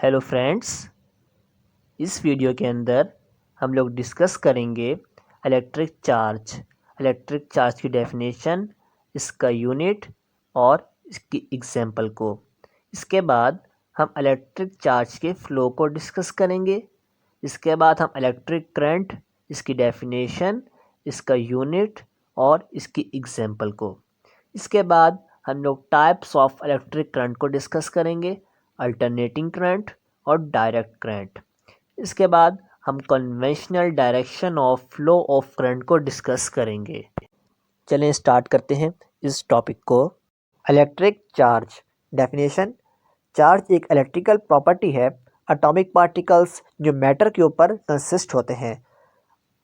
Hello friends, इस video के अंदर हम लोग डिस्कस करेंगे इलेक्ट्रिक चार्ज। इलेक्ट्रिक चार्ज की डेफिनेशन, इसका यूनिट और इसकी एग्जांपल को। इसके बाद हम इलेक्ट्रिक चार्ज के फ़्लो को डिस्कस करेंगे। इसके बाद हम इलेक्ट्रिक करंट, इसकी डेफिनेशन, इसका यूनिट और इसकी एग्जांपल को। इसके बाद हम लोग टाइप्स ऑफ इलेक्ट्रिक करंट को डिस्कस करेंगे, अल्टरनेटिंग करंट और डायरेक्ट करंट। इसके बाद हम conventional direction of flow of current को डिस्कस करेंगे। चलें स्टार्ट करते हैं इस टॉपिक को। Electric charge definition. चार्ज एक इलेक्ट्रिकल प्रॉपर्टी है एटॉमिक पार्टिकल्स जो मैटर के ऊपर कंसिस्ट होते हैं।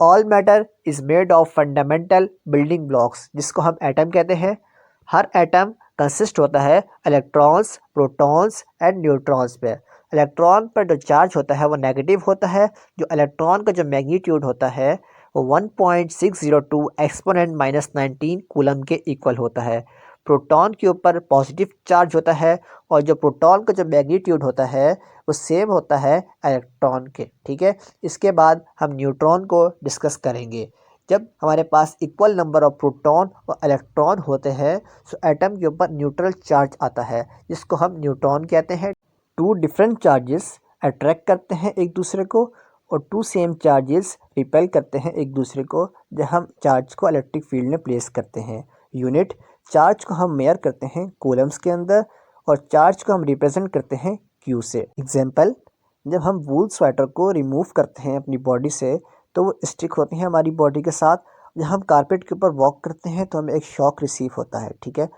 All matter is made of fundamental building blocks, जिसको हम एटम कहते हैं। हर एटम कंसिस्ट होता है इलेक्ट्रॉन्स, प्रोटॉन्स एंड न्यूट्रॉन्स पे। इलेक्ट्रॉन पर जो चार्ज होता है वो नेगेटिव होता है। जो इलेक्ट्रॉन का जो मैग्नीट्यूड होता है वो 1.602 एक्सपोनेंट -19 कूलम के इक्वल होता है। प्रोटॉन के ऊपर पॉजिटिव चार्ज होता है और जो प्रोटॉन का जो मैग्नीट्यूड होता है वो सेम होता है इलेक्ट्रॉन के। ठीक है, इसके बाद हम न्यूट्रॉन को डिस्कस करेंगे। जब हमारे पास इक्वल नंबर ऑफ प्रोटॉन और इलेक्ट्रॉन होते हैं तो एटम के ऊपर न्यूट्रल चार्ज आता है, जिसको हम न्यूट्रॉन कहते हैं। टू डिफरेंट चार्जेस अट्रैक्ट करते हैं एक दूसरे को और टू सेम चार्जेस रिपेल करते हैं एक दूसरे को जब हम चार्ज को इलेक्ट्रिक फील्ड में प्लेस करते हैं। यूनिट, चार्ज को हम मेयर करते हैं कूलम्स के अंदर और चार्ज को हम रिप्रेजेंट करते हैं क्यू से। एग्जांपल, जब हम वूल स्वेटर को रिमूव करते हैं अपनी बॉडी से तो वो स्टिक होती हैं हमारी बॉडी के साथ। जब हम कारपेट के ऊपर वॉक करते हैं तो हमें एक शॉक रिसीव होता है। ठीक है,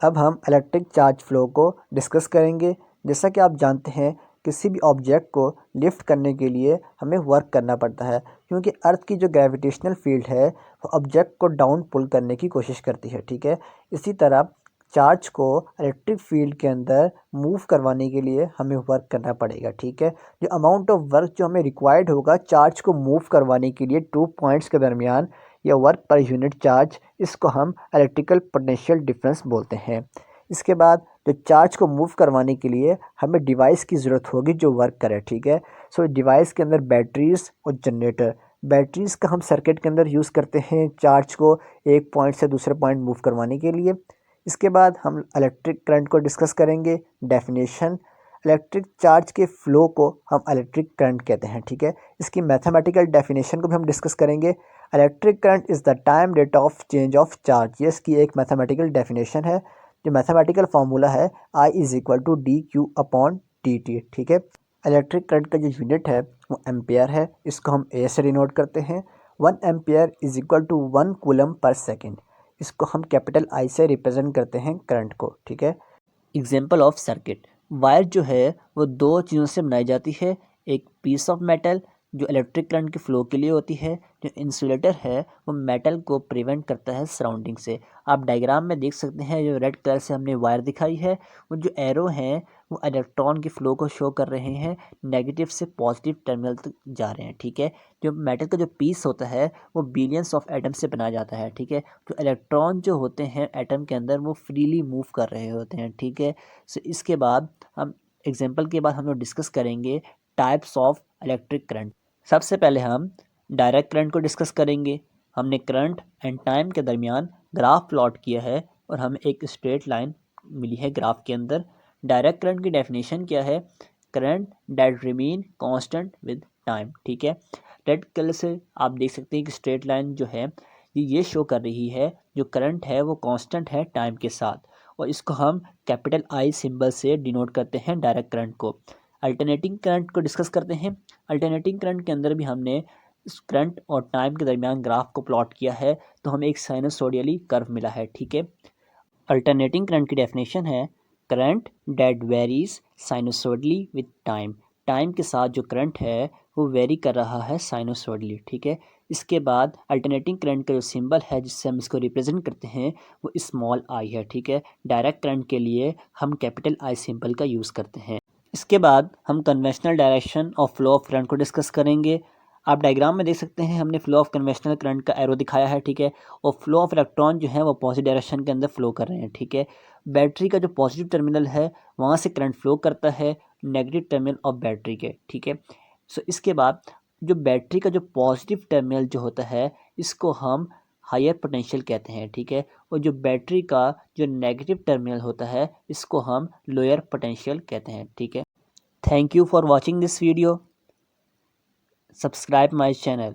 अब हम इलेक्ट्रिक चार्ज फ्लो को डिस्कस करेंगे। जैसा कि आप जानते हैं, किसी भी ऑब्जेक्ट को लिफ्ट करने के लिए हमें वर्क करना पड़ता है, क्योंकि अर्थ की जो ग्रेविटेशनल फील्ड है वो ऑब्जेक्ट को डाउन पुल करने की कोशिश करती है। ठीक है, इसी तरह चार्ज को इलेक्ट्रिक फील्ड के अंदर मूव करवाने के लिए हमें वर्क करना पड़ेगा। ठीक है, जो अमाउंट ऑफ वर्क जो हमें रिक्वायर्ड होगा चार्ज को मूव करवाने के लिए 2 पॉइंट्स के दरमियान, या वर्क पर यूनिट चार्ज, इसको हम इलेक्ट्रिकल पोटेंशियल डिफरेंस बोलते हैं। इसके बाद जो चार्ज को मूव करवाने के लिए हमें डिवाइस की ज़रूरत होगी जो वर्क करे। ठीक है, सो डिवाइस के अंदर बैटरीज और जनरेटर। बैटरीज का हम सर्किट के अंदर यूज़ करते हैं चार्ज को एक पॉइंट से दूसरे पॉइंट मूव करवाने के लिए। इसके बाद हम इलेक्ट्रिक करंट को डिस्कस करेंगे। डेफिनेशन, इलेक्ट्रिक चार्ज के फ़्लो को हम इलेक्ट्रिक करंट कहते हैं। ठीक है, इसकी मैथमेटिकल डेफिनेशन को भी हम डिस्कस करेंगे। Electric current is the time rate of change of charge, ये इसकी एक मैथमेटिकल डेफिनेशन है। जो मैथमेटिकल फार्मूला है I = dQ/dt। ठीक है, इलेक्ट्रिक करंट का जो यूनिट है वो एम्पेयर है, इसको हम A से डिनोट करते हैं। 1 एम्पेयर = 1 कूलम पर सेकेंड, इसको हम कैपिटल I से रिप्रेजेंट करते हैं करंट को। ठीक है, एग्जाम्पल ऑफ सर्किट। वायर जो है वो दो चीज़ों से बनाई जाती है। एक पीस ऑफ मेटल जो इलेक्ट्रिक करंट के फ्लो के लिए होती है। जो इंसुलेटर है वो मेटल को प्रिवेंट करता है सराउंडिंग से। आप डायग्राम में देख सकते हैं, जो रेड कलर से हमने वायर दिखाई है वो जो एरो हैं वो इलेक्ट्रॉन के फ्लो को शो कर रहे हैं, नेगेटिव से पॉजिटिव टर्मिनल तक जा रहे हैं। ठीक है, जो मेटल का जो पीस होता है वो बिलियंस ऑफ एटम से बनाया जाता है। ठीक है, जो इलेक्ट्रॉन जो होते हैं एटम के अंदर वो फ्रीली मूव कर रहे होते हैं। ठीक है, सो इसके बाद हम एग्जांपल के बाद हम लोग डिस्कस करेंगे टाइप्स ऑफ इलेक्ट्रिक करंट। सबसे पहले हम डायरेक्ट करंट को डिस्कस करेंगे। हमने करंट एंड टाइम के दरमियान ग्राफ प्लॉट किया है और हमें एक स्ट्रेट लाइन मिली है ग्राफ के अंदर। डायरेक्ट करंट की डेफिनेशन क्या है? Current that remain constant with time. ठीक है, रेड कलर से आप देख सकते हैं कि स्ट्रेट लाइन जो है ये शो कर रही है जो करंट है वो कांस्टेंट है टाइम के साथ, और इसको हम कैपिटल I सिंबल से डिनोट करते हैं डायरेक्ट करंट को। अल्टरनेटिंग करंट को डिस्कस करते हैं। अल्टरनेटिंग करंट के अंदर भी हमने इस करंट और टाइम के दरमियान ग्राफ को प्लॉट किया है तो हमें एक साइनसोडियली कर्व मिला है। ठीक है, अल्टरनेटिंग करंट की डेफिनेशन है current that varies sinusoidally with time. Time के साथ जो करंट है वो वेरी कर रहा है साइनसोडली। ठीक है, इसके बाद अल्टरनेटिंग करंट का जो सिंबल है जिससे हम इसको रिप्रेजेंट करते हैं वो स्मॉल आई है। ठीक है, डायरेक्ट करंट के लिए हम कैपिटल I सिंबल का यूज़ करते हैं। इसके बाद हम conventional direction of flow of current को डिस्कस करेंगे। आप डायग्राम में देख सकते हैं हमने फ्लो ऑफ कन्वेंशनल करंट का एरो दिखाया है, ठीक है, और फ्लो ऑफ इलेक्ट्रॉन जो है वो पॉजिटिव डायरेक्शन के अंदर फ्लो कर रहे हैं, ठीक है। बैटरी का जो पॉजिटिव टर्मिनल है वहाँ से करंट फ्लो करता है नेगेटिव टर्मिनल ऑफ बैटरी के, ठीक है। सो इसके बाद जो बैटरी का जो पॉजिटिव टर्मिनल जो होता है इसको हम हायर पोटेंशियल कहते हैं, ठीक है, और जो बैटरी का जो नेगेटिव टर्मिनल होता है इसको हम लोअर पोटेंशियल कहते हैं, ठीक है। Thank you for watching this video. Subscribe my channel.